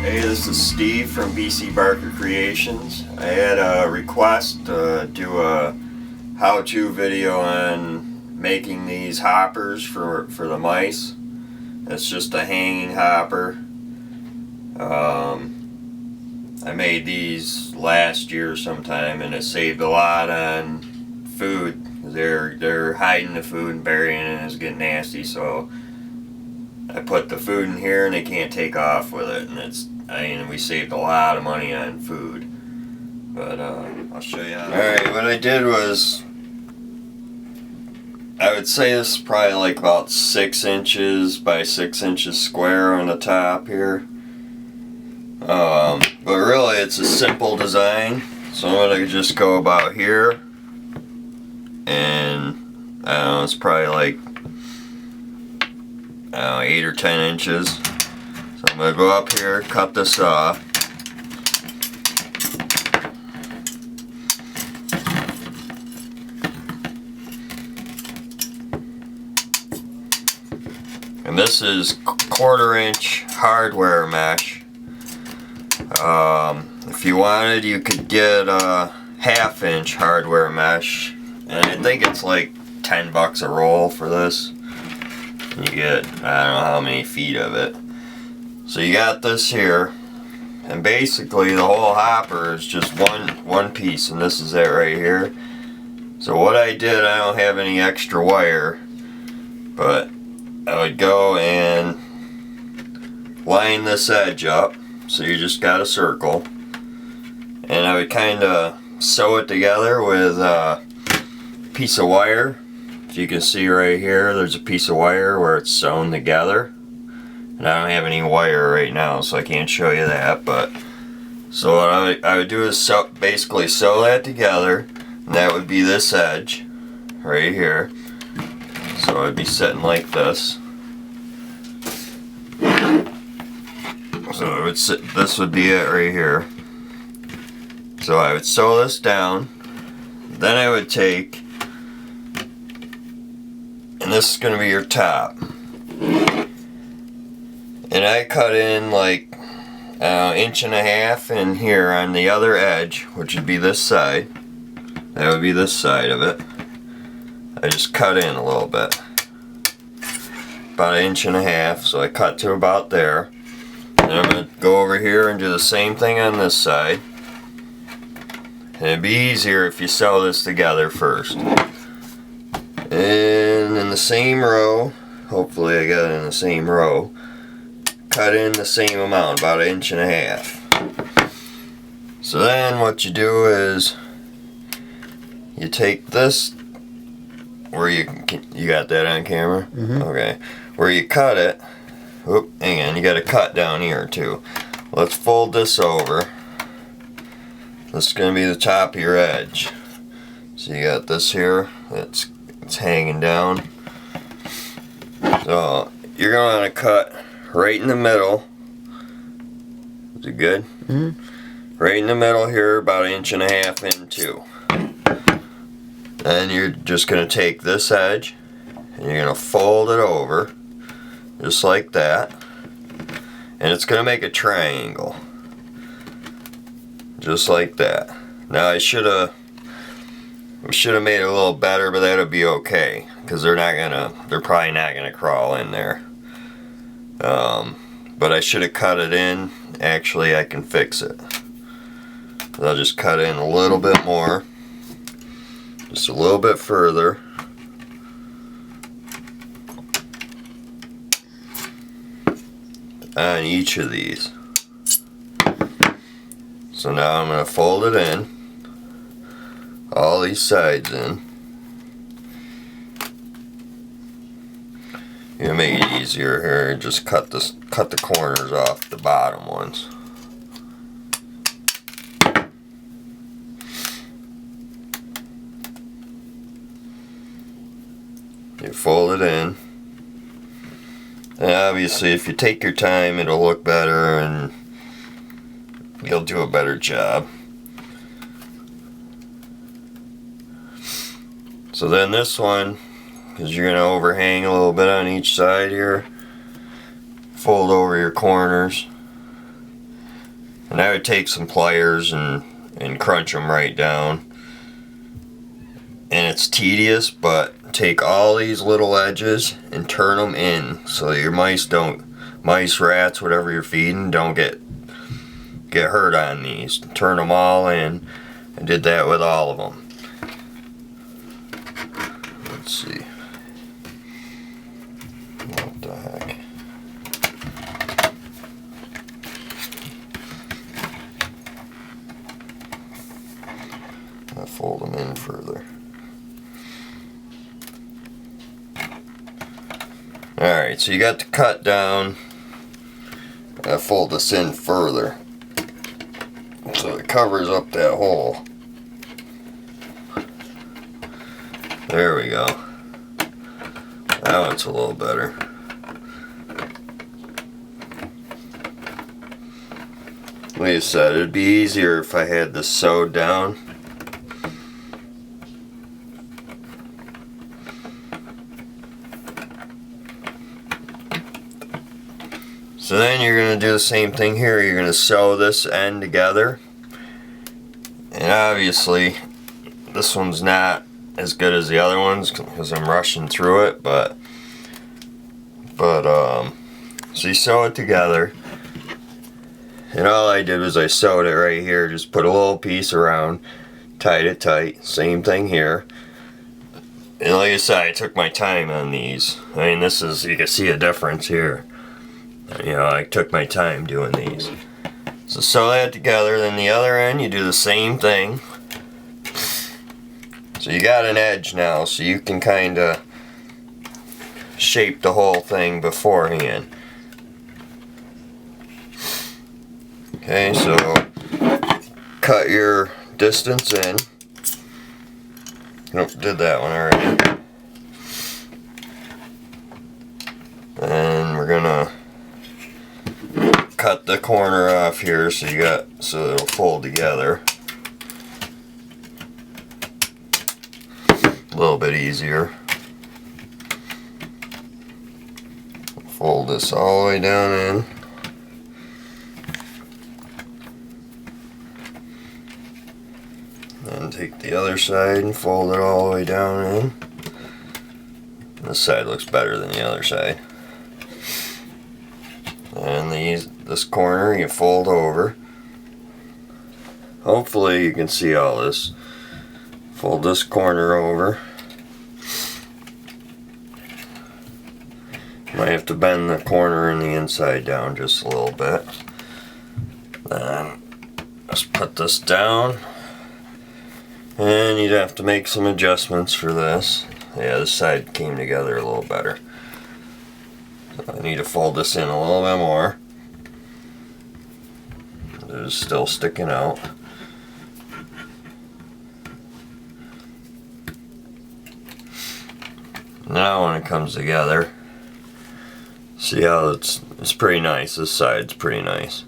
Hey, this is Steve from BC Barker Creations. I had a request to do a how-to video on making these hoppers for the mice. It's just a hanging hopper. I made these last year sometime, and it saved a lot on food. They're hiding the food and burying it, and it's getting nasty. So I put the food in here, and they can't take off with it, and we saved a lot of money on food. But I'll show you. All right, what I did was, I would say this is probably like about 6 inches by 6 inches square on the top here. But really, it's a simple design. So I'm gonna just go about here, and I don't know, it's probably like 8 or 10 inches. So I'm going to go up here, cut this off. And this is 1/4 inch hardware mesh. If you wanted, you could get a 1/2 inch hardware mesh. And I think it's like $10 a roll for this. You get, I don't know how many feet of it. So you got this here, and basically the whole hopper is just one piece, and this is it right here. So what I did, I don't have any extra wire, but I would go and line this edge up, so you just got a circle, and I would kind of sew it together with a piece of wire. If you can see right here, there's a piece of wire where it's sewn together. And I don't have any wire right now, so I can't show you that. But so what I would do is basically sew that together, and that would be this edge right here. So I'd be sitting like this. So it would this would be it right here. So I would sew this down. Then I would take, and this is going to be your top. And I cut in like 1.5 inches in here on the other edge, which would be this side. That would be this side of it. I just cut in a little bit. About 1.5 inches, so I cut to about there. And I'm going to go over here and do the same thing on this side. And it'd be easier if you sew this together first. And in the same row, hopefully I got it in the same row, cut in the same amount, about 1.5 inches. So then what you do is you take this, where you got that on camera? Mm-hmm. Okay. Where you cut it, whoop, hang on, you got to cut down here too. Let's fold this over. This is going to be the top of your edge. So you got this here, it's hanging down. So you're going to cut right in the middle. Is it good? Mm-hmm. Right in the middle here, about 1.5 inches in too. Then you're just going to take this edge and you're going to fold it over just like that, and it's going to make a triangle just like that. Now I should have made it a little better, but that'll be okay, because they're probably not gonna crawl in there. But I should have cut it in. Actually, I can fix it. I'll just cut in a little bit more, just a little bit further. On each of these. So now I'm going to fold it in, all these sides in. You make it easier here, just cut the corners off the bottom ones. You fold it in. And obviously if you take your time, it'll look better and you'll do a better job. So then this one, because you're going to overhang a little bit on each side here, fold over your corners. And I would take some pliers and crunch them right down. And it's tedious, but take all these little edges and turn them in so that your mice, rats, whatever you're feeding, don't get hurt on these. Turn them all in. I did that with all of them. Let's see. What the heck? I'll fold them in further. Alright, so you got the cut down. I fold this in further so it covers up that hole. There we go. Now it's a little better. Like I said, it'd be easier if I had this sewed down. So then you're going to do the same thing here. You're going to sew this end together. And obviously, this one's not as good as the other ones because I'm rushing through it, but so you sew it together. And all I did was I sewed it right here, just put a little piece around, tied it tight. Same thing here. And like I said, I took my time on these. I mean, this is, you can see a difference here. You know, I took my time doing these. So sew that together, then the other end you do the same thing. So you got an edge now, so you can kind of shape the whole thing beforehand. Okay, so cut your distance in. Nope, did that one already. And we're gonna cut the corner off here so so it'll fold together. A little bit easier. Fold this all the way down in. Then take the other side and fold it all the way down in. This side looks better than the other side. And this corner you fold over. Hopefully you can see all this. Fold this corner over. Might have to bend the corner and the inside down just a little bit. Then just put this down. And you'd have to make some adjustments for this. Yeah, this side came together a little better. So I need to fold this in a little bit more. It is still sticking out. Now when it comes together, see how it's pretty nice. This side's pretty nice.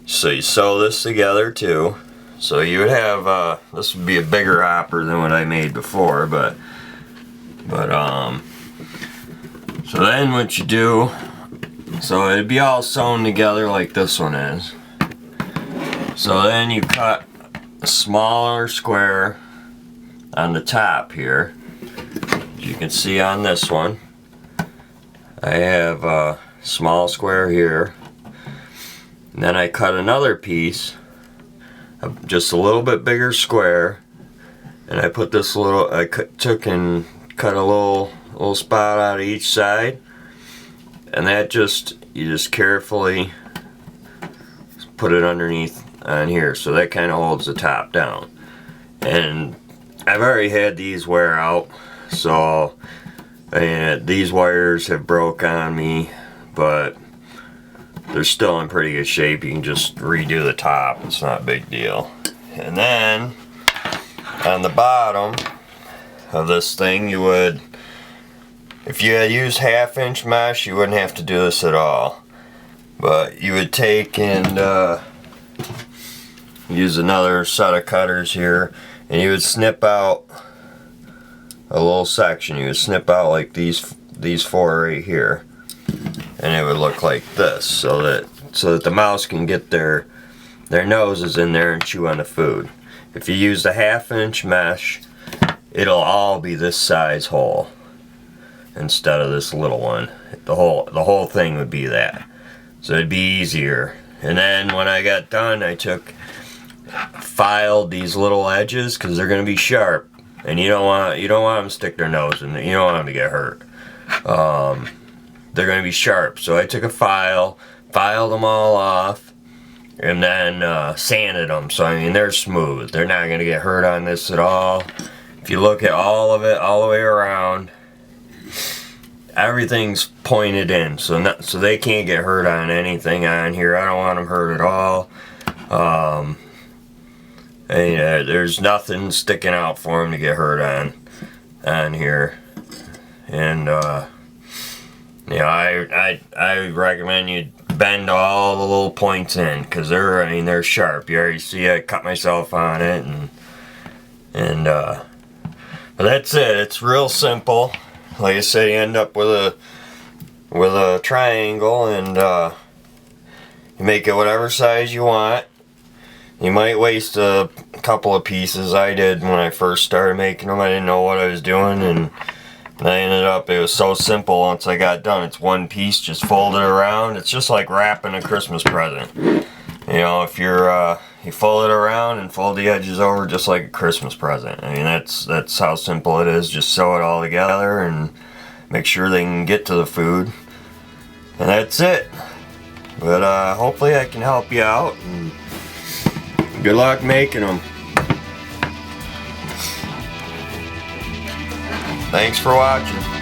So you sew this together too. So you would have this would be a bigger hopper than what I made before, but so then what you do, so it'd be all sewn together like this one is. So then you cut a smaller square on the top here. As you can see on this one, I have a small square here. And then I cut another piece, just a little bit bigger square, and I put this little, took and cut a little spot out of each side, and that you just carefully put it underneath on here, so that kind of holds the top down. And I've already had these wear out, so these wires have broke on me, but they're still in pretty good shape. You can just redo the top, it's not a big deal. And then on the bottom of this thing, you would, if you had used 1/2 inch mesh, you wouldn't have to do this at all, but you would take and use another set of cutters here, and you would snip out a little section. You would snip out like these 4 right here, and it would look like this, so that the mouse can get their their noses in there and chew on the food. If you use the 1/2-inch mesh, it'll all be this size hole instead of this little one. The whole thing would be that. So it'd be easier. And then when I got done, I filed these little edges because they're going to be sharp, and you don't want them to stick their nose in there. You don't want them to get hurt. They're going to be sharp. So I took a filed them all off, and then sanded them. So I mean, they're smooth. They're not going to get hurt on this at all. If you look at all of it, all the way around, everything's pointed in, so they can't get hurt on anything on here. I don't want them hurt at all. And there's nothing sticking out for them to get hurt on here. And you know, I recommend you bend all the little points in, because they're sharp. You already see I cut myself on it, but that's it. It's real simple. Like I said, you end up with a triangle, and you make it whatever size you want. You might waste a couple of pieces. I did when I first started making them. I didn't know what I was doing, and I ended up, it was so simple once I got done. It's one piece, just fold it around. It's just like wrapping a Christmas present. You know, if you fold it around and fold the edges over just like a Christmas present. I mean, that's how simple it is. Just sew it all together and make sure they can get to the food. And that's it. But hopefully I can help you out, and good luck making them. Thanks for watching.